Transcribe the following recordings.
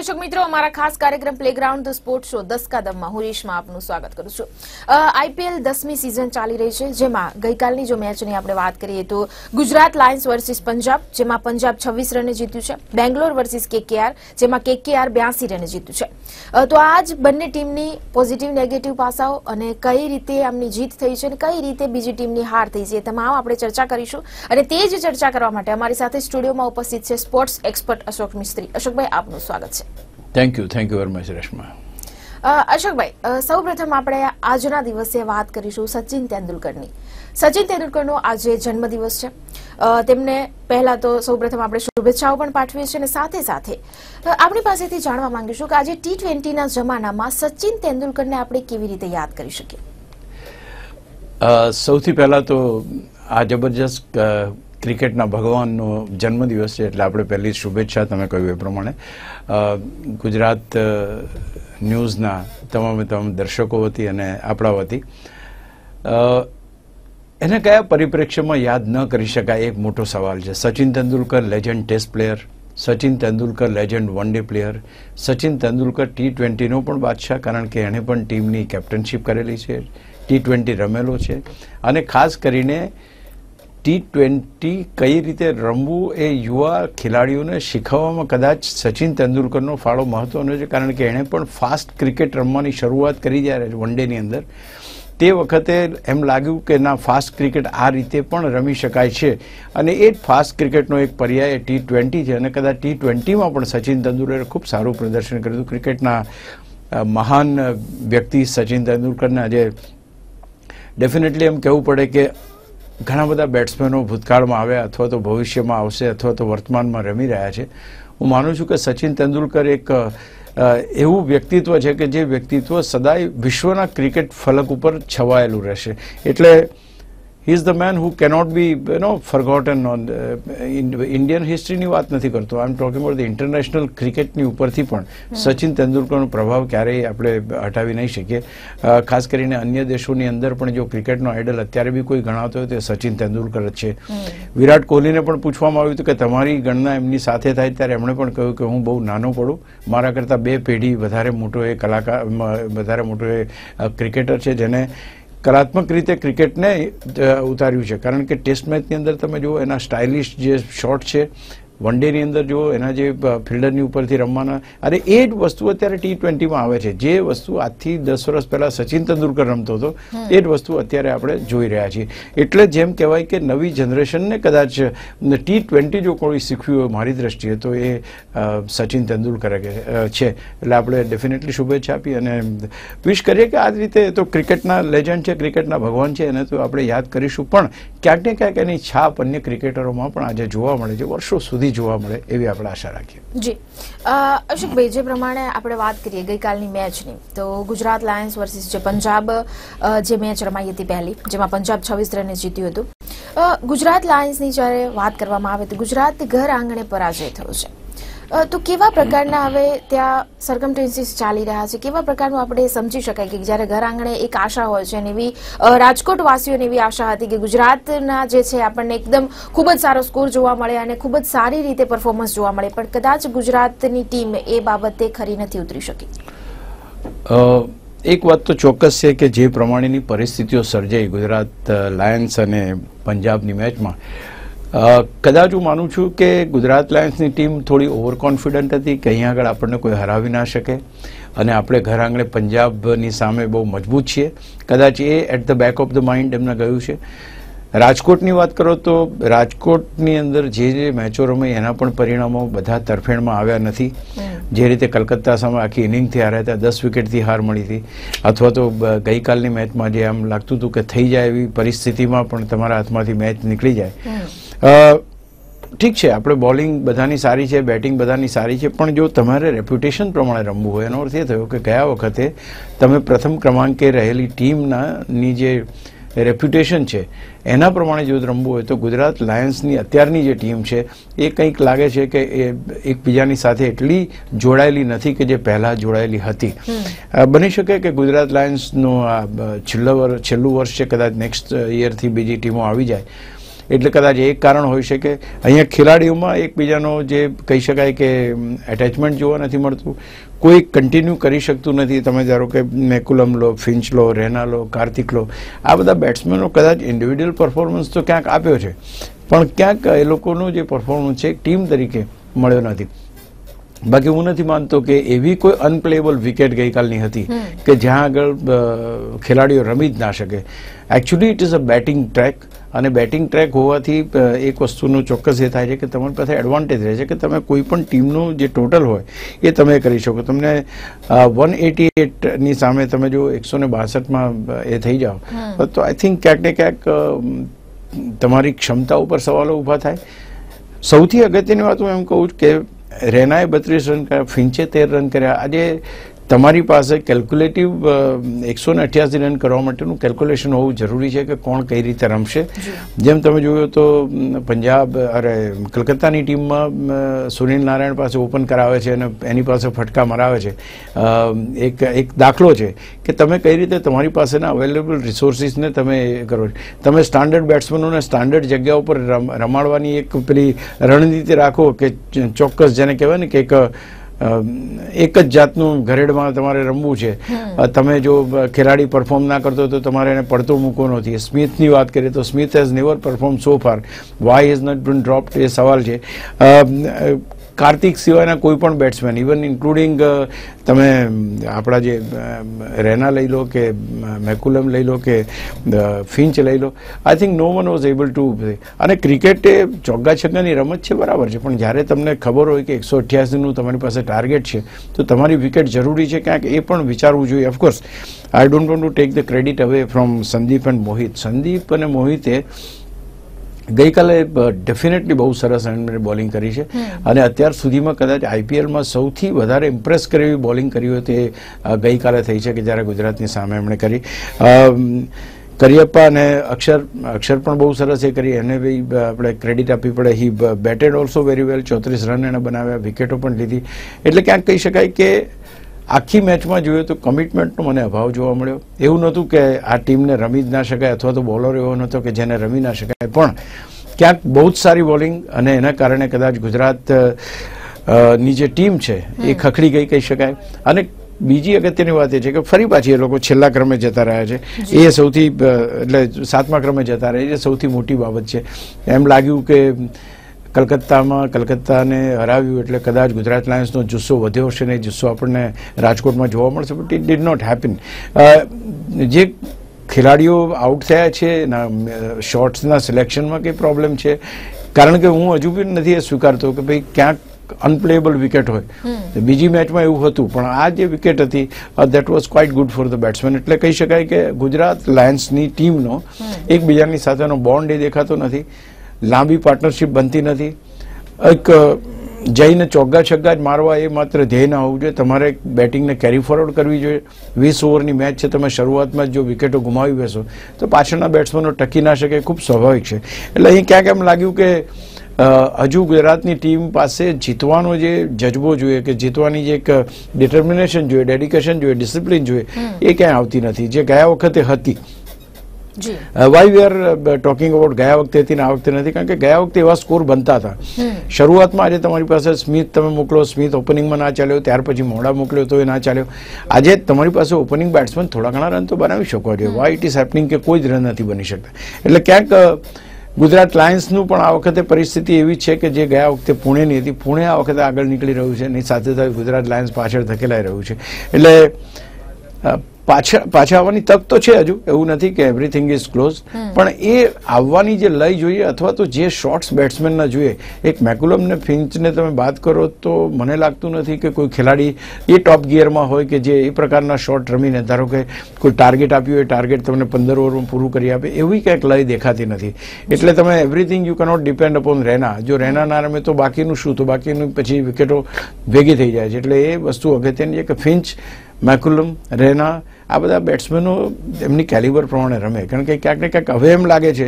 દર્શક મિત્રો, અમારા ખાસ કાર્યક્રમ પ્લેગ્રાઉન્ડ ધ સ્પોર્ટ શો 10 કદમમાં હું રેશમા આપનું સ્વાગત કરું છું. આઈપીએલ 10મી સિઝન ચાલી રહી છે, જેમાં ગઈકાલની જો મેચની આપણે વાત કરીએ તો ગુજરાત લાયન્સ વર્સિસ પંજાબ, જેમાં પંજાબ 26 રને જીત્યું છે. બેંગ્લોર વર્સિસ કેકેઆર, જેમાં કેકેઆર 82 રને જીત્યું છે. તો આજ બંને ટીમની પોઝિટિવ નેગેટિવ પાસાઓ અને કઈ રીતે આમની જીત થઈ છે અને કઈ રીતે બીજી ટીમની હાર થઈ છે, તમામ આપણે ચર્ચા કરીશું. અને તે જ ચર્ચા કરવા માટે અમારી સાથે સ્ટુડિયોમાં ઉપસ્થિત છે સ્પોર્ટ્સ એક્સપર્ટ અશોક મિસ્ત્રી. અશોકભાઈ, આપનું સ્વાગત છે. Thank you very much Reshma. અશોકભાઈ, સૌપ્રથમ આપણે આજના દિવસે વાત કરીશું સચિન તેંડુલકરની. સચિન તેંડુલકરનો આજે જન્મદિવસ છે. તેમને પહેલા તો સૌપ્રથમ આપણે શુભેચ્છાઓ પણ પાઠવીએ છીએ અને સાથે સાથે આપણી પાસેથી જાણવા માંગીશું કે આજે T20ના જમાનામાં સચિન તેંડુલકરને આપણે કેવી રીતે યાદ કરી શકીએ. સૌથી પહેલા તો આ જબરજસ્ત ક્રિકેટના ભગવાનનો જન્મદિવસ છે, એટલે આપણે પહેલી શુભેચ્છા તમે કહ્યું એ પ્રમાણે ગુજરાત ન્યૂઝના તમામ દર્શકો વતી અને આપણા વતી એને કયા પરિપ્રેક્ષ્યમાં યાદ ન કરી શકાય એક મોટો સવાલ છે. Sachin Tendulkar legend test player, Sachin Tendulkar legend one day player, Sachin Tendulkar T20નો પણ બાદશાહ, કારણ કે એણે પણ ટીમની કેપ્ટનશીપ કરેલી છે, T20 રમેલો છે અને ખાસ કરીને T20 કઈ રીતે રમવું એ યુવા ખેલાડીઓને શીખવવામાં કદાચ સચિન તેંડુલકરનો ફાળો મહત્વનો છે, કારણ કે એણે પણ ફાસ્ટ ક્રિકેટ રમવાની શરૂઆત કરી જ્યારે વન ડેની અંદર, તે વખતે એમ લાગ્યું કે ના, ફાસ્ટ ક્રિકેટ આ રીતે પણ રમી શકાય છે અને એ જ ફાસ્ટ ક્રિકેટનો એક પર્યાય T20 છે. અને કદાચ T20માં પણ સચિન તેંડુલકરે ખૂબ સારું પ્રદર્શન કર્યું. ક્રિકેટના મહાન વ્યક્તિ સચિન તેંડુલકરને આજે ડેફિનેટલી એમ કહેવું પડે કે ઘણા બધા બેટ્સમેનો ભૂતકાળમાં આવ્યા અથવા તો ભવિષ્યમાં આવશે અથવા તો વર્તમાનમાં રમી રહ્યા છે. હું માનું છું કે સચિન તેંડુલકર એક એવું વ્યક્તિત્વ છે કે જે વ્યક્તિત્વ સદાય વિશ્વના ક્રિકેટ ફલક ઉપર છવાયેલું રહેશે. એટલે he is the man who cannot be forgotten on Indian હિસ્ટ્રીની વાત નથી કરતો, I am talking about the international ક્રિકેટની ઉપરથી પણ સચિન તેંડુલકરનો પ્રભાવ ક્યારેય આપણે હટાવી નહીં શકીએ. ખાસ કરીને અન્ય દેશોની અંદર પણ જો ક્રિકેટનો આઇડલ અત્યારે બી કોઈ ગણાતો હોય તો સચિન તેંડુલકર જ છે. વિરાટ કોહલીને પણ પૂછવામાં આવ્યું હતું કે તમારી ગણના એમની સાથે થાય, ત્યારે એમણે પણ કહ્યું કે હું બહુ નાનો પડું, મારા કરતાં 2 પેઢી વધારે મોટો એ કલાકાર, વધારે મોટો એ ક્રિકેટર છે જેને કલાત્મક રીતે ક્રિકેટને ઉતાર્યું છે. કારણ કે ટેસ્ટ મેચની અંદર તમે જુઓ એના સ્ટાઇલિશ જે શોટ છે, વન ડેની અંદર જુઓ એના જે ફિલ્ડરની ઉપરથી રમવાના, અરે એ જ વસ્તુ અત્યારે T20માં આવે છે. જે વસ્તુ આજથી 10 વર્ષ પહેલા સચિન તેંડુલકર રમતો હતો એ જ વસ્તુ અત્યારે આપણે જોઈ રહ્યા છીએ. એટલે જેમ કહેવાય કે નવી જનરેશનને કદાચ T20 જો કોઈ શીખવ્યું હોય મારી દ્રષ્ટિએ તો એ સચિન તેંડુલકર છે. એટલે આપણે ડેફિનેટલી શુભેચ્છા આપી અને વિશ કરીએ કે આ જ રીતે તો ક્રિકેટના લેજન્ડ છે, ક્રિકેટના ભગવાન છે, એને તો આપણે યાદ કરીશું, પણ ક્યાંક ને ક્યાંક એની છાપ અન્ય ક્રિકેટરોમાં પણ આજે જોવા મળે છે, વર્ષો સુધી જોવા મળે એવી આપણે આશા રાખીએ. જી અશોકભાઈ, જે પ્રમાણે આપણે વાત કરીએ ગઈકાલની મેચની, તો ગુજરાત લાયન્સ વર્સિસ જે પંજાબ જે મેચ રમાઈ હતી પહેલી, જેમાં પંજાબ 26 રને જીત્યું હતું. ગુજરાત લાયન્સની જ્યારે વાત કરવામાં આવે તો ગુજરાત ઘર આંગણે પરાજય થયો છે. તો કેવા પ્રકારના હવે ત્યાં સર્કમસ્ટન્સીસ ચાલી રહ્યા છે, કેવા પ્રકારનું આપણે સમજી શકાય કે જ્યારે ઘર આંગણે એક આશા હોય છે, અને એવી રાજકોટ વાસીઓને એવી આશા હતી કે ગુજરાતના જે છે આપણને એકદમ ખૂબ જ સારો સ્કોર જોવા મળે અને ખૂબ જ સારી રીતે પરફોર્મન્સ જોવા મળે, પણ કદાચ ગુજરાતની ટીમ એ બાબતે ખરી નથી ઉતરી શકી. એક વાત તો ચોક્કસ છે કે જે પ્રમાણેની પરિસ્થિતિઓ સર્જાઈ ગુજરાત લાયન્સ અને પંજાબની મેચમાં, કદાચ હું માનું છું કે ગુજરાત લાયન્સની ટીમ થોડી ઓવર કોન્ફિડન્ટ હતી કે અહીંયા આગળ આપણને કોઈ હરાવી ના શકે અને આપણે ઘર આંગણે પંજાબની સામે બહુ મજબૂત છીએ. કદાચ એ at the back of the mind એમને ગયું છે. રાજકોટની વાત કરો તો રાજકોટની અંદર જે મેચો રમાઈ એના પણ પરિણામો બધા તરફેણમાં આવ્યા નથી. જે રીતે કલકત્તા સામે આખી ઇનિંગથી હાર્યા હતા, 10 વિકેટથી હાર મળી હતી, અથવા તો ગઈકાલની મેચમાં જે આમ લાગતું હતું કે થઈ જાય એવી પરિસ્થિતિમાં પણ તમારા હાથમાંથી મેચ નીકળી જાય. ઠીક છે, આપણે બોલિંગ બધાની સારી છે, બેટિંગ બધાની સારી છે, પણ જો તમારે રેપ્યુટેશન પ્રમાણે રમવું હોય, એનો અર્થ એ થયો કે ગયા વખતે તમે પ્રથમ ક્રમાંકે રહેલી ટીમની જે રેપ્યુટેશન છે એના પ્રમાણે જો રમવું હોય તો ગુજરાત લાયન્સની અત્યારની જે ટીમ છે એ કંઈક લાગે છે કે એ એકબીજાની સાથે એટલી જોડાયેલી નથી કે જે પહેલાં જોડાયેલી હતી. બની શકે કે ગુજરાત લાયન્સનું છેલ્લું વર્ષ છે, કદાચ નેક્સ્ટ યરથી બીજી ટીમો આવી જાય. એટલે કદાચ એક કારણ હોઈ શકે. અહીંયા ખેલાડીઓમાં એકબીજાનો જે કહી શકાય કે એટેચમેન્ટ જોવા નથી મળતું, કોઈ કન્ટિન્યુ કરી શકતું નથી. તમે ધારો કે મેકુલમ લો, ફિન્ચ લો, રેના લો, કાર્તિક લો, આ બધા બેટ્સમેનો કદાચ ઇન્ડિવિડ્યુઅલ પરફોર્મન્સ તો ક્યાંક આપ્યો છે, પણ ક્યાંક એ લોકોનું જે પરફોર્મન્સ છે એક ટીમ તરીકે મળ્યો નથી. બાકી હું નથી માનતો કે એવી કોઈ અનપ્લેએબલ વિકેટ ગઈકાલની હતી કે જ્યાં આગળ ખેલાડીઓ રમી જ ના શકે. Actually it is a batting track, અને બેટિંગ ટ્રેક હોવાથી એક વસ્તુનું ચોક્કસ એ થાય છે કે તમારી પાસે એડવાન્ટેજ રહે છે કે તમે કોઈ પણ ટીમનું જે ટોટલ હોય એ તમે કરી શકો. તમને 188ની સામે તમે જો 162માં એ થઈ જાઓ તો આઈ થિંક ક્યાંક ને ક્યાંક તમારી ક્ષમતા ઉપર સવાલો ઊભા થાય. સૌથી અગત્યની વાત હું એમ કહું કે રેનાએ 32 રન કર્યા, ફિન્ચે 13 રન કર્યા. આજે તમારી પાસે કેલ્ક્યુલેટિવ 188 રન કરવા માટેનું કેલ્ક્યુલેશન હોવું જરૂરી છે કે કોણ કઈ રીતે રમશે. જેમ તમે જોયું તો કલકત્તાની ટીમમાં સુનિલ નારાયણ પાસે ઓપન કરાવે છે અને એની પાસે ફટકા મરાવે છે. એક દાખલો છે કે તમે કઈ રીતે તમારી પાસેના અવેલેબલ રિસોર્સિસને તમે કરો. તમે સ્ટાન્ડર્ડ બેટ્સમેનોને સ્ટાન્ડર્ડ જગ્યા ઉપર રમાડવાની એક પેલી રણનીતિ રાખો કે ચોક્કસ જેને કહેવાય ને કે એક જ જાતનું ઘરેડમાં તમારે રમવું છે. તમે જો ખેલાડી પરફોર્મ ના કરતો તો તમારે એને પડતો મૂકવો નથી. સ્મિથની વાત કરીએ તો Smith has never perform so far, why has not been dropped એ સવાલ છે. કાર્તિક સિવાયના કોઈ પણ બેટ્સમેન, ઇવન ઇન્ક્લુડિંગ તમે આપણા જે રેના લઈ લો કે મેકુલમ લઈ લો કે ફિન્ચ લઈ લો, I think no one was able to. અને ક્રિકેટ એ ચોગ્ગા છગ્ગાની રમત છે, બરાબર છે, પણ જ્યારે તમને ખબર હોય કે 188નું તમારી પાસે ટાર્ગેટ છે તો તમારી વિકેટ જરૂરી છે ક્યાંક, એ પણ વિચારવું જોઈએ. Of course I don't want to take the credit away from Sandeep and Mohit. Sandeep અને મોહિતે ગઈકાલે ડેફિનેટલી બહુ સરસ બોલિંગ કરી છે અને અત્યાર સુધીમાં કદાચ આઈપીએલમાં સૌથી વધારે ઇમ્પ્રેસ કરે એવી બોલિંગ કરી હોય તે ગઈકાલે થઈ છે કે જ્યારે ગુજરાતની સામે એમણે કરી. કરિયપ્પા અને અક્ષર પણ બહુ સરસ એ કરી, એને બી આપણે ક્રેડિટ આપવી પડે. હી બેટેડ ઓલ્સો વેરી વેલ, 34 રન એને બનાવ્યા, વિકેટો પણ લીધી. એટલે ક્યાંક કહી શકાય કે આખી મેચમાં જોઈએ તો કમિટમેન્ટનો મને અભાવ જોવા મળ્યો. એવું નહોતું કે આ ટીમને રમી જ ના શકાય અથવા તો બોલર એવો નહોતો કે જેને રમી ના શકાય, પણ ક્યાંક બહુ જ સારી બોલિંગ અને એના કારણે કદાચ ગુજરાતની જે ટીમ છે એ ખખડી ગઈ કહી શકાય. અને બીજી અગત્યની વાત એ છે કે ફરી પાછી એ લોકો છેલ્લા ક્રમે જતા રહ્યા છે, એ સૌથી એટલે 7મા ક્રમે જતા રહ્યા, એ સૌથી મોટી બાબત છે. એમ લાગ્યું કે કલકત્તાને હરાવ્યું એટલે કદાચ ગુજરાત લાયન્સનો જુસ્સો વધ્યો હશે ને એ જુસ્સો આપણને રાજકોટમાં જોવા મળશે, but it did not happen. જે ખેલાડીઓ આઉટ થયા છે એના શોટ્સના સિલેક્શનમાં કંઈ પ્રોબ્લેમ છે, કારણ કે હું હજુ બી નથી એ સ્વીકારતો કે ભાઈ ક્યાંક અનપ્લેએબલ વિકેટ હોય. બીજી મેચમાં એવું હતું, પણ આ જે વિકેટ હતી that was quite good for the batsman. એટલે કહી શકાય કે ગુજરાત લાયન્સની ટીમનો એકબીજાની સાથેનો બોન્ડ એ દેખાતો નથી, લાંબી પાર્ટનરશિપ બનતી નથી. એક જઈને ચોગ્ગા છગ્ગા જ મારવા એ માત્ર ધ્યેય ના હોવું જોઈએ, તમારે બેટિંગને કેરી ફોરવર્ડ કરવી જોઈએ. 20 ઓવરની મેચ છે, તમે શરૂઆતમાં જ જો વિકેટો ગુમાવી બેસો તો પાછળના બેટ્સમેનો ટકી ના શકે, ખૂબ સ્વાભાવિક છે. એટલે અહીં ક્યાંક એમ લાગ્યું કે હજુ ગુજરાતની ટીમ પાસે જીતવાનો જે જજ્બો જોઈએ કે જીતવાની જે એક ડિટર્મિનેશન જોઈએ, ડેડિકેશન જોઈએ, ડિસિપ્લિન જોઈએ, એ ક્યાંય આવતી નથી જે ગયા વખતે હતી. Why we are talking about ગયા વખતે હતી ને આ વખતે નથી, કારણ કે ગયા વખતે એવા સ્કોર બનતા હતા. શરૂઆતમાં આજે તમારી પાસે સ્મિથ તમે મોકલો, સ્મિથ ઓપનિંગમાં ના ચાલ્યો, ત્યાર પછી મોડા મોકલ્યો તો એ ના ચાલ્યો. આજે તમારી પાસે ઓપનિંગ બેટ્સમેન થોડા ઘણા રન તો બનાવી શકો છો. વાય ઇટ ઇઝ હેપનિંગ કે કોઈ જ રન નથી બની શકતા. એટલે ક્યાંક ગુજરાત લાયન્સનું પણ આ વખતે પરિસ્થિતિ એવી છે કે જે ગયા વખતે પુણેની હતી, પુણે આ વખતે આગળ નીકળી રહ્યું છે, એની સાથે સાથે ગુજરાત લાયન્સ પાછળ ધકેલાઈ રહ્યું છે. એટલે પાછા આવવાની તક તો છે હજુ, એવું નથી કે એવરીથિંગ ઇઝ ક્લોઝ, પણ એ આવવાની જે લય જોઈએ અથવા તો જે શોટ્સ બેટ્સમેનના જોઈએ. એક મેકુલમ ને ફિન્ચને તમે વાત કરો તો મને લાગતું નથી કે કોઈ ખેલાડી એ ટોપ ગિયરમાં હોય કે જે એ પ્રકારના શોટ રમીને, ધારો કે કોઈ ટાર્ગેટ આપ્યું હોય, ટાર્ગેટ તમને 15 ઓવરમાં પૂરું કરી આપે, એવી ક્યાંક લય દેખાતી નથી. એટલે તમે everything you cannot depend upon Raina. જો રેના ના રમે તો બાકીનું શું, તો બાકીનું પછી વિકેટો ભેગી થઈ જાય છે. એટલે એ વસ્તુ અગત્યની છે કે ફિન્ચ, મેકુલમ, રેના આ બધા બેટ્સમેનો એમની કેલિબર પ્રમાણે રમે. કારણ કે ક્યાંક ને ક્યાંક હવે એમ લાગે છે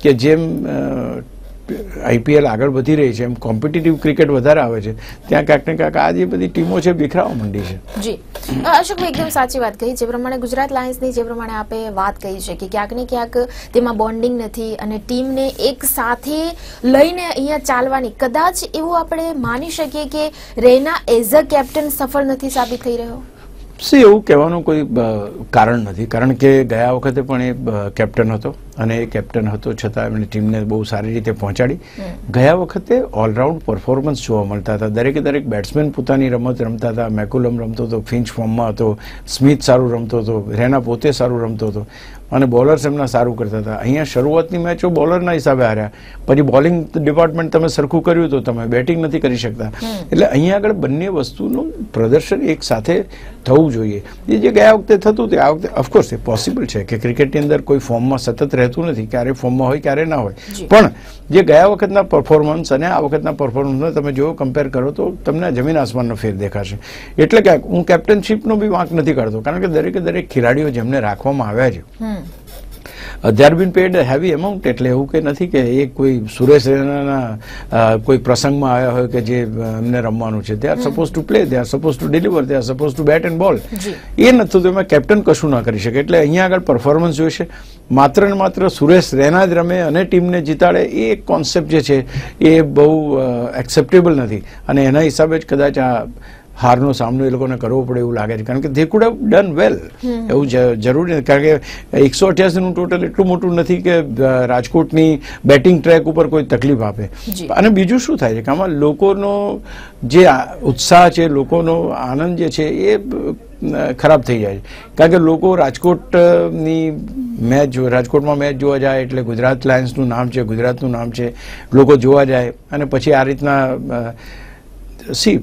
કે જેમ આઈપીએલ આગળ વધી રહી છે એમ કોમ્પિટિટિવ ક્રિકેટ વધારે આવે છે, ત્યાં ક્યાંક ને ક્યાંક આ જે બધી ટીમો છે વિખરાવા માંડી છે. જી અશોકભાઈ એકદમ સાચી વાત કહી. જે પ્રમાણે ગુજરાત લાયન્સની જે પ્રમાણે આપે વાત કહી છે કે ક્યાંક ને ક્યાંક તેમાં બોન્ડિંગ નથી અને ટીમને એક સાથે લઈને અહીંયા ચાલવાની, કદાચ એવું આપણે માની શકીએ કે રૈના એઝ અ કેપ્ટન સફળ નથી સાબિત થઈ રહ્યો. એવું કહેવાનું કોઈ કારણ નથી, કારણ કે ગયા વખતે પણ એ કેપ્ટન હતો અને એ કેપ્ટન હતો છતાં એમણે ટીમને બહુ સારી રીતે પહોંચાડી. ગયા વખતે ઓલરાઉન્ડ પરફોર્મન્સ જોવા મળતા હતા, દરેક બેટ્સમેન પોતાની રમત રમતા હતા. મેકુલમ રમતો હતો, ફિન્ચ ફોર્મમાં હતો, સ્મિથ સારું રમતો હતો, રૈના પોતે સારું રમતો હતો અને બોલર્સ એમના સારું કરતા હતા. અહીંયા શરૂઆતની મેચો બોલરના હિસાબે હાર્યા, પછી બોલિંગ ડિપાર્ટમેન્ટ તમે સરખું કર્યું તો તમે બેટિંગ નથી કરી શકતા. એટલે અહીંયા આગળ બંને વસ્તુનું પ્રદર્શન એક સાથે થવું જોઈએ. એ જે ગયા વખતે થતું તે આ વખતે ઓફકોર્સ એ પોસિબલ છે કે ક્રિકેટની અંદર કોઈ ફોર્મમાં સતત રહેતું નથી, ક્યારે ફોર્મમાં હોય ક્યારે ના હોય, પણ જે ગયા વખતના પરફોર્મન્સ અને આ વખતના પરફોર્મન્સને તમે જો કમ્પેર કરો તો તમને જમીન આસમાનનો ફેર દેખાશે. એટલે કે હું કેપ્ટનશીપનો બી વાંક નથી કાઢતો, કારણ કે દરેક ખેલાડીઓ જેમને રાખવામાં આવ્યા છે they are been paid a heavy amount. એટલે એવું કે નથી કે એ કોઈ સુરેશ રૈનાના કોઈ પ્રસંગમાં આવ્યા હોય કે જે એમને રમવાનું છે. they are supposed to play, they are supposed to deliver, they are supposed to bat and ball. એ નથી તો એમાં કેપ્ટન કશું ના કરી શકે. એટલે અહીંયા આગળ પરફોર્મન્સ જોઈશે. માત્ર ને માત્ર સુરેશ રૈના જ રમે અને ટીમને જીતાડે એ એક કોન્સેપ્ટ જે છે એ બહુ એક્સેપ્ટેબલ નથી અને એના હિસાબે જ કદાચ આ હારનો સામનો એ લોકોને કરવો પડે એવું લાગે છે. કારણ કે they could have done well. એવું જરૂરી નથી, કારણ કે 188નું ટોટલ એટલું મોટું નથી કે રાજકોટની બેટિંગ ટ્રેક ઉપર કોઈ તકલીફ આપે. અને બીજું શું થાય છે કે આમાં લોકોનો જે ઉત્સાહ છે, લોકોનો આનંદ જે છે એ ખરાબ થઈ જાય છે. કારણ કે લોકો રાજકોટમાં મેચ જોવા જાય એટલે ગુજરાત લાયન્સનું નામ છે, ગુજરાતનું નામ છે, લોકો જોવા જાય અને પછી આ રીતના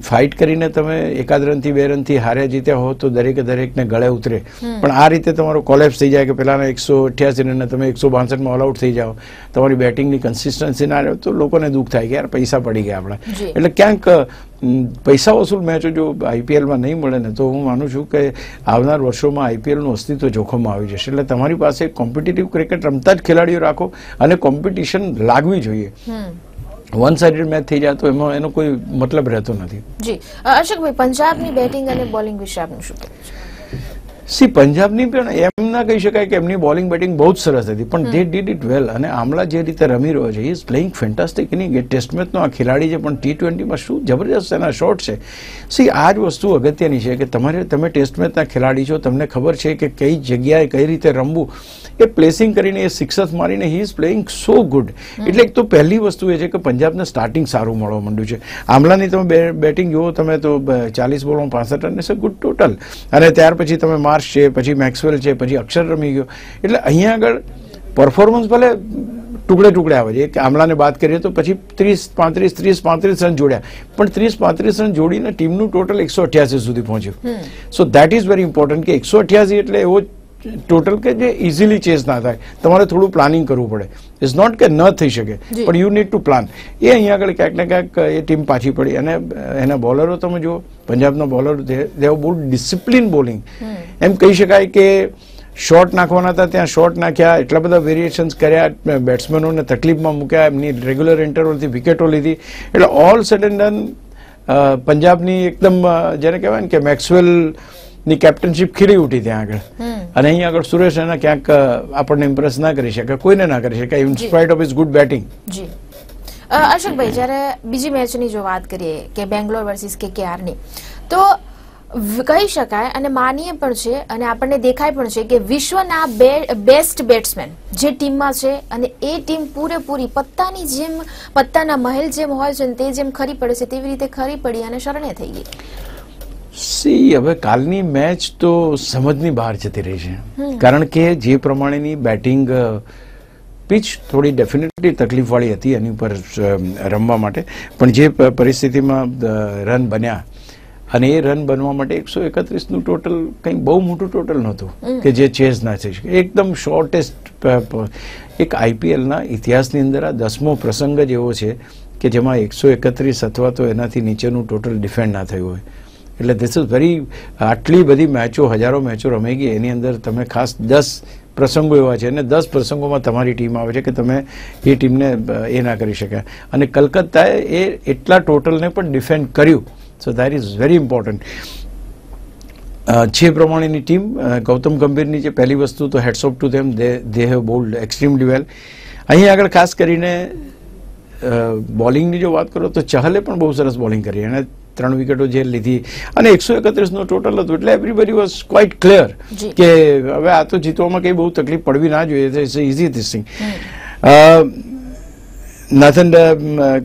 ફાઇટ કરીને તમે એકાદ રનથી 2 રનથી હાર્યા જીત્યા હો તો દરેકને ગળે ઉતરે. પણ આ રીતે તમારો કોલેપ્સ થઈ જાય કે પેલાના 188 રનને તમે 162માં ઓલ આઉટ થઈ જાઓ, તમારી બેટિંગની કન્સિસ્ટન્સી ના રહે તો લોકોને દુઃખ થાય કે યાર પૈસા પડી ગયા આપણા. એટલે ક્યાંક પૈસા વસૂલ મેચો જો આઈપીએલમાં નહીં મળે ને તો હું માનું છું કે આવનાર વર્ષોમાં આઈપીએલનું અસ્તિત્વ જોખમમાં આવી જશે. એટલે તમારી પાસે કોમ્પિટિટિવ ક્રિકેટ રમતા જ ખેલાડીઓ રાખો અને કોમ્પિટિશન લાગવી જોઈએ. વન સાઇડેડ મેચ થઈ જાય તો એમાં એનો કોઈ મતલબ રહેતો નથી. જી અશોકભાઈ, પંજાબની બેટિંગ અને બોલિંગ વિશે આપનું શું કહેવું છે? પંજાબની પણ એમ ના કહી શકાય કે એમની બોલિંગ બેટિંગ બહુ જ સરસ હતી, પણ they did it well. અને આમલા જે રીતે રમી રહ્યો છે, ઇઝ પ્લેઇંગ ફેન્ટાસ્ટિક. એની ટેસ્ટ મેચનો આ ખેલાડી છે, પણ T20માં શું જબરજસ્ત એના શોટ છે. આ જ વસ્તુ અગત્યની છે કે તમે ટેસ્ટ મેચના ખેલાડી છો, તમને ખબર છે કે કઈ જગ્યાએ કઈ રીતે રમવું. એ પ્લેસિંગ કરીને એ સિક્સર્સ મારીને he is playing so good. એટલે એક તો પહેલી વસ્તુ એ છે કે પંજાબને સ્ટાર્ટિંગ સારું મળવા માંડ્યું છે. આમલાની તમે બેટિંગ જુઓ તમે તો 40 બોલમાં 65 run is a good total. અને ત્યાર પછી તમે માર્શ છે, પછી મેક્સવેલ છે, પછી અક્ષર રમી ગયો. એટલે અહીંયા આગળ પરફોર્મન્સ ભલે ટુકડે આવે છે. આમલાને બાદ કરીએ તો પછી 30-35 રન જોડ્યા, પણ 30-35 રન જોડીને ટીમનું ટોટલ 188 સુધી પહોંચ્યું. સો દેટ ઇઝ વેરી ઇમ્પોર્ટન્ટ કે 188 એટલે એવો ટોટલ કે જે ઇઝીલી ચેસ ના થાય, તમારે થોડું પ્લાનિંગ કરવું પડે. ઇટ્સ નોટ કે ન થઈ શકે, પણ યુ નીડ ટુ પ્લાન. એ અહીંયા આગળ ક્યાંક ને ક્યાંક એ ટીમ પાછી પડી. અને એના બોલરો તમે જુઓ, પંજાબના બોલરો દે હેવ બહુ ડિસિપ્લિન બોલિંગ. એમ કહી શકાય કે શોટ નાખવાના હતા ત્યાં શોટ નાખ્યા, એટલા બધા વેરિએશન્સ કર્યા, બેટ્સમેનોને તકલીફમાં મૂક્યા, એમની રેગ્યુલર ઇન્ટરવલથી વિકેટો લીધી. એટલે ઓલ સેડ એન્ડ ડન પંજાબની એકદમ જેને કહેવાય ને કે મેક્સવેલ ની કેપ્ટનશીપ ખીલી ઉઠી ત્યાં આગળ. અને અહીંયા આગળ સુરેશ રૈના ક્યાંક આપણને ઇમ્પ્રેસ ના કરી શકે, કોઈને ના કરી શકે, in spite of his good batting. જી અશોકભાઈ, જ્યારે બીજી મેચની જો વાત કરીએ કે બેંગ્લોર વર્સિસ KKRની, તો કહી શકાય અને માનીએ પણ છે અને આપણને દેખાય પણ છે કે વિશ્વના બેસ્ટ બેટ્સમેન જે ટીમમાં છે અને એ ટીમ પૂરેપૂરી પત્તાના મહેલ જેમ હોય છે તે જેમ ખરી પડે છે તેવી રીતે ખરી પડી અને શરણે થઈ ગઈ. હવે કાલની મેચ તો સમજની બહાર જતી રહી છે, કારણ કે જે પ્રમાણેની બેટિંગ પીચ થોડી ડેફિનેટલી તકલીફવાળી હતી એની ઉપર રમવા માટે, પણ જે પરિસ્થિતિમાં રન બન્યા અને એ રન બનવા માટે 131નું ટોટલ કંઈ બહુ મોટું ટોટલ નહોતું કે જે ચેઝ ના થઈ શકે. એકદમ શોર્ટેસ્ટ એક આઈપીએલના ઇતિહાસની અંદર આ 10મો પ્રસંગ જ એવો છે કે જેમાં 131 અથવા તો એનાથી નીચેનું ટોટલ ડિફેન્ડ ના થયું હોય. એટલે ધીસ ઇઝ વેરી, આટલી બધી મેચો, હજારો મેચો રમાઈ ગઈ, એની અંદર તમે ખાસ 10 પ્રસંગો એવા છે અને 10 પ્રસંગોમાં તમારી ટીમ આવે છે કે તમે એ ટીમને એ ના કરી શક્યા, અને કલકત્તાએ એ એટલા ટોટલને પણ ડિફેન્ડ કર્યું. So that is very important. જે પ્રમાણેની ટીમ, ગૌતમ ગંભીરની જે પહેલી વસ્તુ તો hats off to them, they have bowled extremely well. અહીં આગળ ખાસ કરીને બોલિંગની જો વાત કરો તો ચહલે પણ બહુ સરસ બોલિંગ કરી અને 3 વિકેટો જે લીધી અને 131નો ટોટલ હતું, એટલે એવરીબડી વોઝ ક્વાઇટ ક્લિયર કે હવે આ તો જીતવામાં કંઈ બહુ તકલીફ પડવી ના જોઈએ. It's easy this thing. Nathan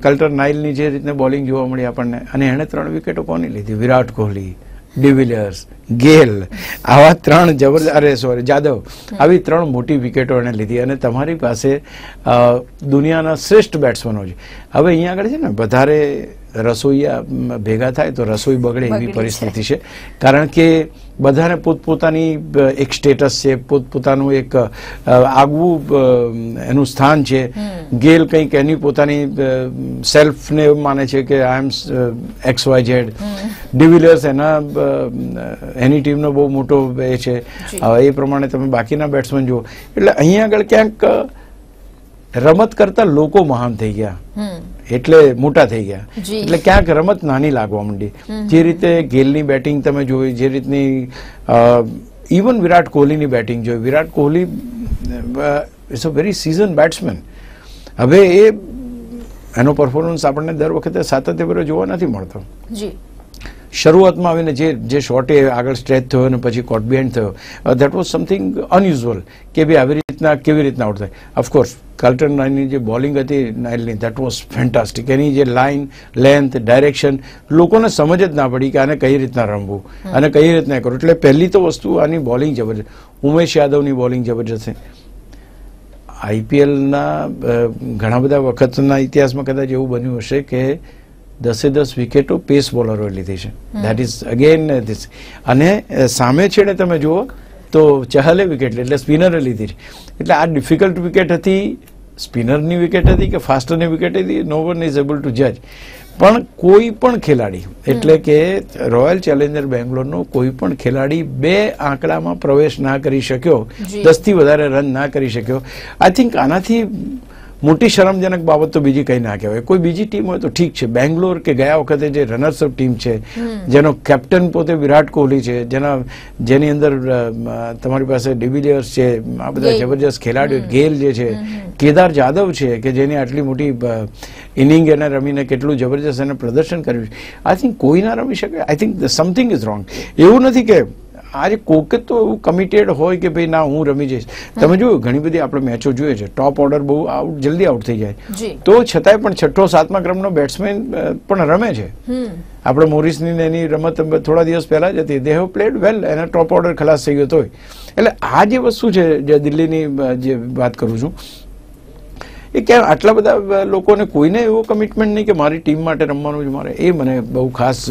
કલ્ટર-નાઇલની જે રીતને બોલિંગ જોવા મળી આપણને, અને એણે 3 વિકેટો કોની લીધી? વિરાટ કોહલી, ડિવિલિયર્સ, ગેલ, આવા 3 જાદવ, આવી 3 મોટી વિકેટો એણે લીધી અને તમારી પાસે દુનિયાના શ્રેષ્ઠ બેટ્સમેનો છે. હવે અહીંયા આગળ છે ને વધારે રસોઈયા ભેગા થાય તો રસોઈ બગડે એવી પરિસ્થિતિ છે, કારણ કે બધાને પોતપોતાની એક સ્ટેટસ છે, પોતપોતાનું એક આગવું એનું સ્થાન છે. ગેલ કંઈક એની પોતાની સેલ્ફને માને છે કે આઈ એમ XYZ. ડિવિલિયર્સ એની ટીમનો બહુ મોટો એ છે. એ પ્રમાણે તમે બાકીના બેટ્સમેન જુઓ, એટલે અહીંયા આગળ ક્યાંક રમત કરતા લોકો મહાન થઈ ગયા, એટલે મોટા થઈ ગયા, એટલે ક્યાંક રમત નાની લાગવા માંડી. જે રીતે ગેલની બેટિંગ તમે જોઈ, જે રીતની ઇવન વિરાટ કોહલીની બેટિંગ જોઈ. Virat Kohli is a very seasoned batsman. હવે એનો પરફોર્મન્સ આપણને દર વખતે સાતત્યભર્યો જોવા નથી મળતો. શરૂઆતમાં આવીને જે શોટે આગળ સ્ટ્રેચ થયો અને પછી કોટ બિહાઇન્ડ થયો, દેટ વોઝ સમથિંગ અનયુઝ્યુઅલ કે ભાઈ આવી રીતના કેવી રીતના આઉટ થાય. ઓફકોર્સ કલ્ટર-નાઇલની જે બોલિંગ હતી નાઇલની, દેટ વોઝ ફેન્ટાસ્ટિક. એની જે લાઇન, લેન્થ, ડાયરેક્શન, લોકોને સમજ જ ના પડી કે આને કઈ રીતના રમવું અને કઈ રીતના કરવું. એટલે પહેલી તો વસ્તુ આની બોલિંગ જબરજસ્ત. ઉમેશ યાદવની બોલિંગ જબરજસ્ત છે. IPLના ઘણા બધા વખતના ઇતિહાસમાં કદાચ એવું બન્યું હશે કે 10 વિકેટો પેસ બોલરોએ લીધી છે. That is again this. અને સામે છેડે તમે જુઓ તો ચહલે વિકેટ લીધી, એટલે સ્પિનરે લીધી છે. એટલે આ ડિફિકલ્ટ વિકેટ હતી, સ્પિનરની વિકેટ હતી કે ફાસ્ટરની વિકેટ હતી, નો વન ઇઝ એબલ ટુ જજ. પણ કોઈ પણ ખેલાડી, એટલે કે રોયલ ચેલેન્જર બેંગ્લોરનો કોઈ પણ ખેલાડી 2 આંકડામાં પ્રવેશ ના કરી શક્યો, 10 થી વધારે રન ના કરી શક્યો. આઈ થિંક આનાથી મોટી શરમજનક બાબત તો બીજી કંઈ ના કહેવાય. કોઈ બીજી ટીમ હોય તો ઠીક છે, બેંગ્લોર કે ગયા વખતે જે રનર્સઅપ ટીમ છે, જેનો કેપ્ટન પોતે વિરાટ કોહલી છે, જેની અંદર તમારી પાસે ડિવિલિયર્સ છે, આ બધા જબરજસ્ત ખેલાડીઓ, ગેલ જે છે, કેદાર જાદવ છે કે જેની આટલી મોટી ઇનિંગ એને રમીને કેટલું જબરજસ્ત એને પ્રદર્શન કર્યું છે. આઈ થિંક કોઈ ના રમી શકે. I think something is wrong. એવું નથી કે આજે કોકે તો એવું કમિટેડ હોય કે ભાઈ ના હું રમી જઈશ. તમે જોયું ઘણી બધી આપણે મેચો જોઈએ છે, ટોપ ઓર્ડર બહુ જલ્દી આઉટ થઈ જાય, તો છતાંય પણ 6ઠો 7મા ક્રમનો બેટ્સમેન પણ રમે છે. આપણે મોરિસની એની રમત થોડા દિવસ પહેલા જ હતી, દે હેવ પ્લેડ વેલ, એના ટોપ ઓર્ડર ખલાસ થઈ ગયો તોય. એટલે આ જે વસ્તુ છે, જે દિલ્હીની જે વાત કરું છું, એ ક્યાં આટલા બધા લોકોને કોઈને એવો કમિટમેન્ટ નહીં કે મારી ટીમ માટે રમવાનું જ મારે. એ મને બહુ ખાસ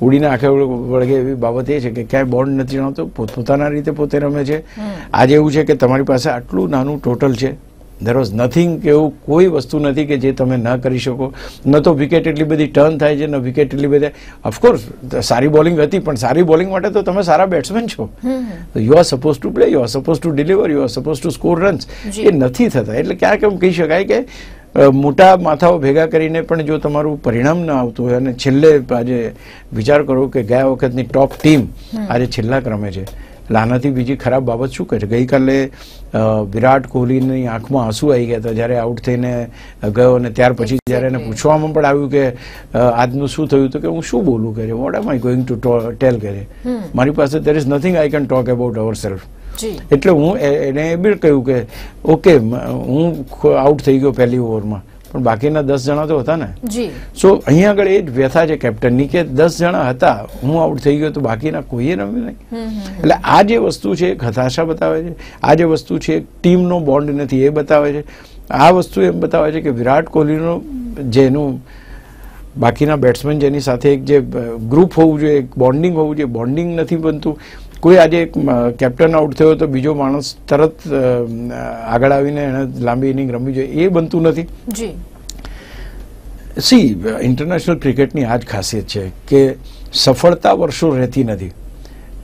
ઉડીને આંખે વળગે એવી બાબત એ છે કે ક્યાંય બોન્ડ નથી જણાવતો, પોતપોતાના રીતે પોતે રમે છે. આજે એવું છે કે તમારી પાસે આટલું નાનું ટોટલ છે, દેર વોઝ નથિંગ, કે એવું કોઈ વસ્તુ નથી કે જે તમે ન કરી શકો. ન તો વિકેટ એટલી બધી ટર્ન થાય છે, ન વિકેટ એટલી બધી. ઓફકોર્સ સારી બોલિંગ હતી, પણ સારી બોલિંગ માટે તો તમે સારા બેટ્સમેન છો. You are suppose to play, you are suppose to deliver, you are suppose to score runs. એ નથી થતા. એટલે ક્યાંક એમ કહી શકાય કે મોટા માથાઓ ભેગા કરીને પણ જો તમારું પરિણામ ન આવતું હોય, અને છેલ્લે આજે વિચાર કરો કે ગયા વખતની ટોપ ટીમ આજે છેલ્લા ક્રમે છે, એટલે આનાથી બીજી ખરાબ બાબત શું કહે છે? ગઈકાલે વિરાટ કોહલીની આંખમાં આંસુ આવી ગયા હતા જ્યારે આઉટ થઈને ગયો, અને ત્યાર પછી જ્યારે એને પૂછવામાં પણ આવ્યું કે આજનું શું થયું, તો કે હું શું બોલું કરે, vote M I going to tell કરે, મારી પાસે there is nothing I can talk about our self. એટલે હું એને એ બી કહ્યું કે ઓકે હું આઉટ થઈ ગયો પહેલી ઓવરમાં, પણ બાકીના 10 જણા તો હતા ને. સો અહીંયા આગળ એ જ વ્યથા છે કેપ્ટનની કે 10 જણા હતા, હું આઉટ થઈ ગયો તો બાકીના કોઈએ રમ્યું નહીં. એટલે આ જે વસ્તુ છે એક હતાશા બતાવે છે, આ જે વસ્તુ છે ટીમનો બોન્ડ નથી એ બતાવે છે. આ વસ્તુ એમ બતાવે છે કે વિરાટ કોહલીનો જેનું બાકીના બેટ્સમેન જેની સાથે એક જે ગ્રુપ હોવું જોઈએ, એક બોન્ડિંગ હોવું જોઈએ, બોન્ડિંગ નથી બનતું. કોઈ આજે કેપ્ટન આઉટ થયો તો બીજો માણસ તરત આગળ આવીને એને લાંબી ઇનિંગ રમવી જોઈએ, એ બનતું નથી. સી ઇન્ટરનેશનલ ક્રિકેટની આ જ ખાસિયત છે કે સફળતા વર્ષો રહેતી નથી,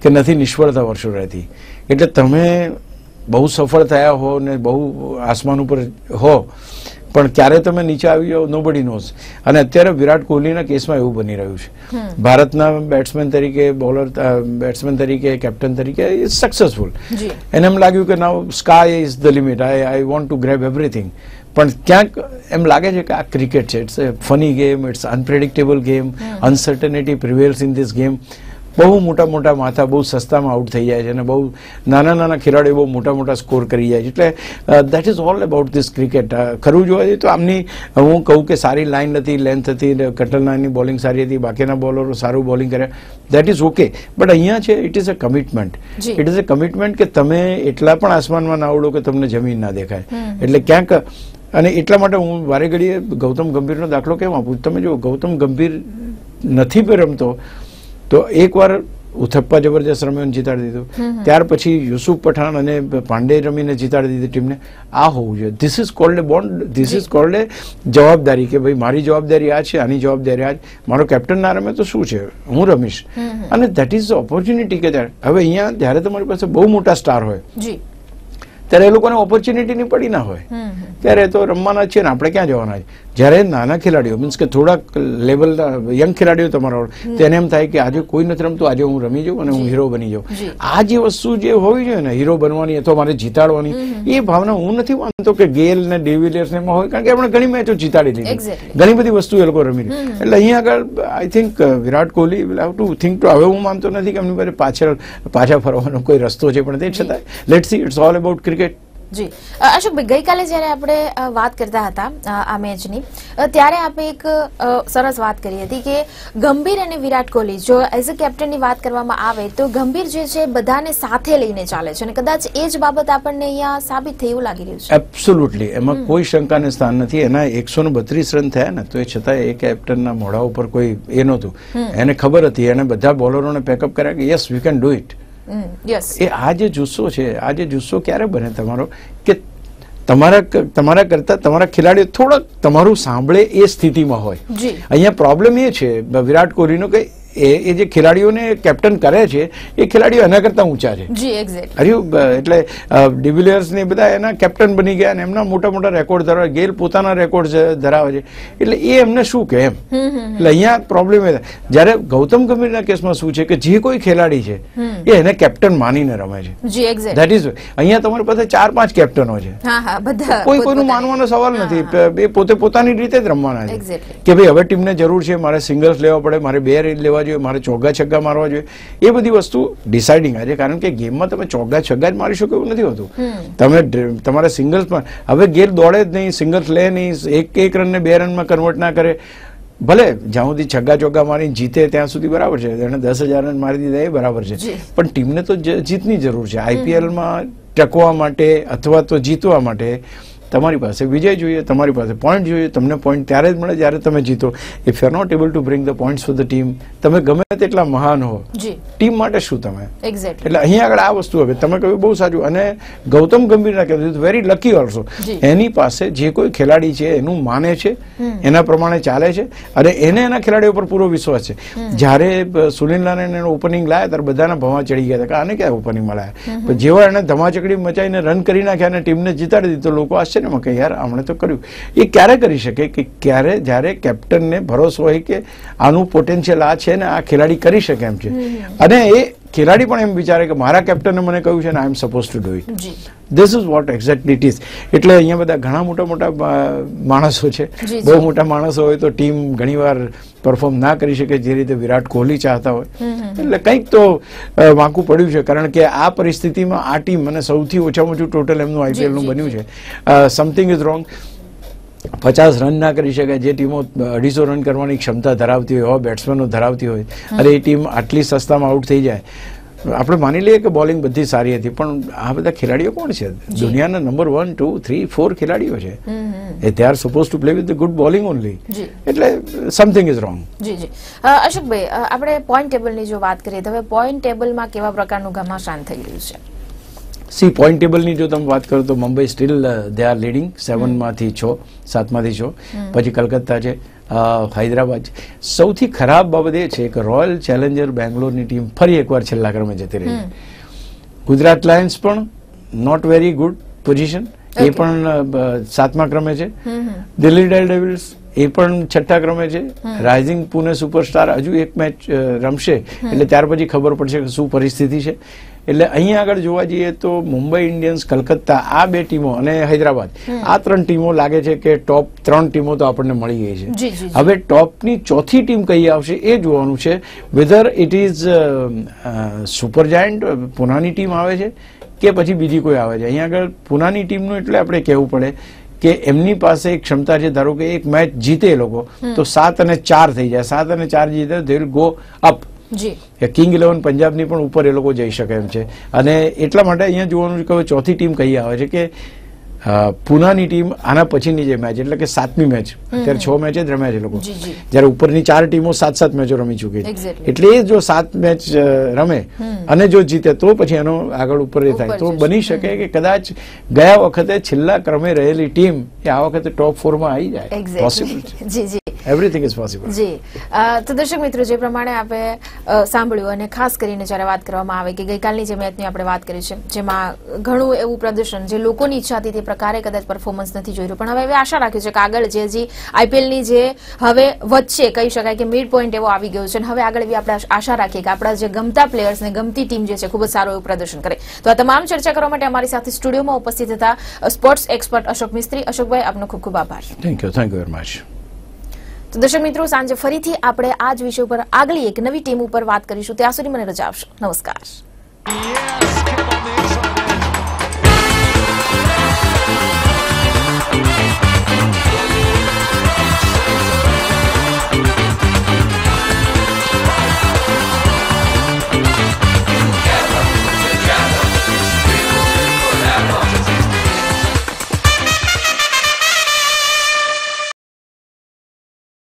કે નથી નિષ્ફળતા વર્ષો રહેતી. એટલે તમે બહુ સફળ થયા હો ને બહુ આસમાન ઉપર હો, પણ ક્યારે તમે નીચે આવી જાઓ નોબડી નોઝ. અને અત્યારે વિરાટ કોહલીના કેસમાં એવું બની રહ્યું છે. ભારતના બેટ્સમેન તરીકે કેપ્ટન તરીકે ઇઝ સક્સેસફુલ. એને એમ લાગ્યું કે now sky is the limit, I want to grab everything. પણ ક્યાંક એમ લાગે છે કે આ ક્રિકેટ છે, it's a funny game, it's unpredictable game, uncertainty prevails in this game. બહુ મોટા મોટા માથા બહુ સસ્તામાં આઉટ થઈ જાય છે અને બહુ નાના નાના ખેલાડીઓ બહુ મોટા મોટા સ્કોર કરી જાય છે. એટલે that is all about this cricket. ખરું જોવા જઈએ તો આમની હું કહું કે સારી લાઇન હતી, લેન્થ હતી, કટલનાની બોલિંગ સારી હતી, બાકીના બોલરો સારું બોલિંગ કર્યા, દેટ ઇઝ ઓકે. બટ અહીંયા છે it is a commitment. It is a commitment કે તમે એટલા પણ આસમાનમાં ના ઉડો કે તમને જમીન ના દેખાય. એટલે ક્યાંક, અને એટલા માટે હું વારે ઘડીએ ગૌતમ ગંભીરનો દાખલો કેમ આપું. તમે જો ગૌતમ ગંભીર નથી પણ રમતો તો એકવાર ઉથપ્પા જબરજસ્ત રમ્યો જીતાડી દીધું, ત્યાર પછી યુસુફ પઠાણ અને પાંડે રમીને જીતાડી દીધી ટીમને. આ હોવું જોઈએ. This is called a bond, this is called એ જવાબદારી કે ભાઈ મારી જવાબદારી આ છે, આની જવાબદારી આ છે. મારો કેપ્ટન ના રમે તો શું છે, હું રમીશ. અને દેટ ઇઝ ધ ઓપોર્ચ્યુનિટી કે હવે અહીંયા જ્યારે તમારી પાસે બહુ મોટા સ્ટાર હોય ત્યારે એ લોકોને ઓપોર્ચ્યુનિટી ની પડી ના હોય, ત્યારે તો રમવાના છે ને આપણે ક્યાં જવાના છે. જ્યારે નાના ખેલાડીઓ મીન્સ કે થોડાક લેવલના યંગ ખેલાડીઓ તમારા તેને એમ થાય કે આજે કોઈ નથી રમતું, આજે હું રમી જાઉં અને હું હીરો બની જાઉં. આ જે વસ્તુ જે હોવી જોઈએ ને, હીરો બનવાની અથવા મારે જીતાડવાની, એ ભાવના હું નથી માનતો કે ગેલ ને ડિવિલિયર્સ ને હોય, કારણ કે આપણે ઘણી મેચો જીતાડી દીધી, ઘણી બધી વસ્તુ એ લોકો રમી. એટલે અહીંયા આગળ I think Virat Kohli will have to think too. હવે હું માનતો નથી કે એમની પાસે પાછા ફરવાનો કોઈ રસ્તો છે, પણ તે છતાંય let's see, it's all about cricket. જી અશોકભાઈ, ગઈકાલે જ્યારે આપણે વાત કરતા હતા આ મેચની, ત્યારે આપણે એક સરસ વાત કરી હતી કે ગંભીર અને વિરાટ કોહલી, જો એઝ અ કેપ્ટનની વાત કરવામાં આવે તો ગંભીર જે છે બધાને સાથે લઈને ચાલે છે અને કદાચ એ જ બાબત આપણને અહીંયા સાબિત થઈ એવું લાગી રહ્યું છે. એબ્સોલ્યુટલી, એમાં કોઈ શંકાને સ્થાન નથી. એના 132 રન થયા ને, તો એ છતાં એ કેપ્ટનના મોઢા ઉપર કોઈ એ નહોતું. એને ખબર હતી, એને બધા બોલરોને પેકઅપ કર્યા કે yes we can do it. એ આ જે જુસ્સો છે, આ જે જુસ્સો ક્યારે બને તમારો કે તમારા કરતા તમારા ખેલાડીઓ થોડાક તમારું સાંભળે એ સ્થિતિમાં હોય. અહીંયા પ્રોબ્લેમ એ છે વિરાટ કોહલીનો કે એ જે ખેલાડીઓને કેપ્ટન કરે છે એ ખેલાડીઓ એના કરતા ઊંચા છે. એટલે ડિવિલિયર્સ ને બધા એના કેપ્ટન બની ગયા અને એમના મોટા મોટા રેકોર્ડ ધરાવે, ગેલ પોતાના રેકોર્ડ ધરાવે છે. એટલે એ એમને શું કે એમ. એટલે અહીંયા પ્રોબ્લેમ એ જયારે ગૌતમ ગંભીરના કેસમાં શું છે કે જે કોઈ ખેલાડી છે એ એને કેપ્ટન માનીને રમે છે. ધેટ ઇઝ અહીંયા તમારી પાસે 4-5 કેપ્ટનો છે, કોઈ કોઈનું માનવાનો સવાલ નથી. એ પોતે પોતાની રીતે જ રમવાના છે કે ભાઈ હવે ટીમને જરૂર છે, મારે સિંગલ્સ લેવા પડે, મારે 2 રેડ લેવા જોઈએ, મારે ચોગ્ગા છગ્ગા મારવા જોઈએ. એ બધી વસ્તુ ડિસાઇડિંગ છે, કારણ કે ગેમમાં તમે ચોગ્ગા છગ્ગા જ મારી શકો એવું નથી હોતું. તમે તમારા સિંગલ્સમાં હવે ગેલ દોડે જ નહીં, સિંગલ્સ લે નહીં, એક રનને 2 રનમાં કન્વર્ટ ના કરે. ભલે જ્યાં સુધી છગ્ગા ચોગ્ગા મારીને જીતે ત્યાં સુધી બરાબર છે, એને 10,000 રન મારી દીધા એ બરાબર છે, પણ ટીમને તો જીતની જરૂર છે. આઈપીએલમાં ટકવા માટે અથવા તો જીતવા માટે તમારી પાસે વિજય જોઈએ, તમારી પાસે પોઈન્ટ જોઈએ. તમને પોઈન્ટ ત્યારે જ મળે જ્યારે તમે જીતો. If you are not able to bring the points for the team, તમે ગમે તેટલા મહાન હો, ટીમ માટે શું તમે. એટલે અહીંયા આગળ આ વસ્તુ હવે તમે કહ્યું બહુ સાચું. અને ગૌતમ ગંભીરના કહેવું વેરી લકી ઓલ્સો, એની પાસે જે કોઈ ખેલાડી છે એનું માને છે, એના પ્રમાણે ચાલે છે અને એને એના ખેલાડીઓ પર પૂરો વિશ્વાસ છે. જ્યારે સુનિલ નારાયણ ઓપનિંગ લાયા ત્યારે બધાના ભવા ચડી ગયા હતા કે આને ક્યાં ઓપનિંગ મળ્યા, પણ જેવા એને ધમાચકડી મચાઈને રન કરી નાખ્યા અને ટીમને જીતાડી દીધી તો લોકો આશ્ચર્ય કે યાર આમણે તો કર્યું. એ ક્યારે કરી શકે કે ક્યારે જ્યારે કેપ્ટનને ભરોસો હોય કે આનું પોટેન્શિયલ આ છે ને આ ખેલાડી કરી શકે એમ છે, અને એ ખેલાડી પણ એમ વિચારે કે મારા કેપ્ટને મને કહ્યું છે ને I am suppose to do it. This is what exactly it is. એટલે અહીંયા બધા ઘણા મોટા મોટા માણસો છે, બહુ મોટા માણસો હોય તો ટીમ ઘણીવાર પરફોર્મ ના કરી શકે જે રીતે વિરાટ કોહલી ચાહતા હોય. એટલે કંઈક તો વાંકું પડ્યું છે, કારણ કે આ પરિસ્થિતિમાં આ ટીમ મને સૌથી ઓછામાં ઓછું ટોટલ એમનું આઈપીએલનું બન્યું છે. Something is wrong. 50 રન ના કરી શકાય, જે ટીમો 250 રન કરવાની ક્ષમતા ધરાવતી હોય, બેટ્સમેનો ધરાવતી હોય, અને એ ટીમ આટલી સસ્તામાં આઉટ થઈ જાય. આપણે માની લઈએ કે બોલિંગ બધી સારી હતી, પણ આ બધા ખેલાડીઓ કોણ છે? દુનિયાના નંબર 1, 2, 3, 4 ખેલાડીઓ છે. They are suppose to play with the good bowling only. એટલે સમથિંગ ઇઝ રોંગ. અશોકભાઈ, આપણે પોઈન્ટ ટેબલની જો વાત કરીએ તો હવે પોઈન્ટ ટેબલમાં કેવા પ્રકારનું ઘમાસાન થઈ રહ્યું છે? પોઈન્ટ ટેબલની જો તમે વાત કરો તો Mumbai still they are leading 7માંથી 6, 7માંથી 6. પછી કલકત્તા છે, હૈદરાબાદ છે. સૌથી ખરાબ બાબત એ છે કે રોયલ ચેલેન્જર બેંગ્લોરની ટીમ ફરી એકવાર છેલ્લા ક્રમે જતી રહી. ગુજરાત લાયન્સ પણ નોટ વેરી ગુડ પોઝિશન, એ પણ 7મા ક્રમે છે. દિલ્હી ડેરડેવિલ્સ એ પણ 6ઠ્ઠા ક્રમે છે. રાઇઝિંગ પુણે સુપરસ્ટાર હજુ એક મેચ રમશે એટલે ત્યાર પછી ખબર પડશે કે શું પરિસ્થિતિ છે. એટલે અહીંયા આગળ જોવા જઈએ તો મુંબઈ ઇન્ડિયન્સ, કલકત્તા આ 2 ટીમો અને હૈદરાબાદ આ 3 ટીમો લાગે છે કે ટોપ 3 ટીમો તો આપણને મળી ગઈ છે. હવે ટોપની ચોથી ટીમ કઈ આવશે એ જોવાનું છે. Whether it is super giant પુનાની ટીમ આવે છે કે પછી બીજી કોઈ આવે છે. અહીંયા આગળ પુનાની ટીમનું એટલે આપણે કહેવું પડે કે એમની પાસે એક ક્ષમતા છે, ધારો કે એક મેચ જીતે એ લોકો તો 7 અને 4 થઈ જાય, 7 અને 4 જીતે they will go up. King 11 પંજાબની પણ ઉપર એ લોકો જઈ શકે એમ છે. અને એટલા માટે અહીંયા જોવાનું છે કે ચોથી ટીમ કઈ આવે છે કે પુનાની ટીમ આના પછીની જે મેચ એટલે કે 7મી મેચ, અત્યારે 6 મેચ જ રમ્યા છે લોકો, જયારે ઉપરની 4 ટીમો 7-7 મેચો રમી ચૂકી છે. એટલે એ જો 7 મેચ રમે અને જો જીતે તો પછી એનો આગળ ઉપર એ થાય તો બની શકે કે કદાચ ગયા વખતે છેલ્લા ક્રમે રહેલી ટીમ એ આ વખતે ટોપ 4 માં આવી જાય. પોસિબલ છે. Everything is possible. જી, તો દર્શક મિત્રો, જે પ્રમાણે આપણે સાંભળ્યું અને ખાસ કરીને જ્યારે વાત કરવામાં આવે કે ગઈકાલની જે મેચની આપણે વાત કરી છે જેમાં ઘણું એવું પ્રદર્શન જે લોકોની ઈચ્છા હતી તે પ્રકારે કદાચ પરફોર્મન્સ નથી જોઈ રહ્યું, પણ હવે આશા રાખ્યું છે કે આગળ જે આઈપીએલની જે હવે વચ્ચે કહી શકાય કે મિડ પોઈન્ટ એવો આવી ગયો છે અને હવે આગળ એવી આપણે આશા રાખીએ કે આપણા જે ગમતા પ્લેયર્સ ને ગમતી ટીમ જે છે ખૂબ જ સારું એવું પ્રદર્શન કરે. તો આ તમામ ચર્ચા કરવા માટે અમારી સાથે સ્ટુડિયોમાં ઉપસ્થિત હતા સ્પોર્ટ્સ એક્સપર્ટ અશોક મિસ્ત્રી. અશોકભાઈ, આપનો ખૂબ ખૂબ આભાર. Thank you very much. તો દર્શક મિત્રો, સાંજે ફરીથી આપણે આ જ વિષય ઉપર આગલી એક નવી ટીમ ઉપર વાત કરીશું. ત્યાં સુધી મને રજા આપશો. નમસ્કાર.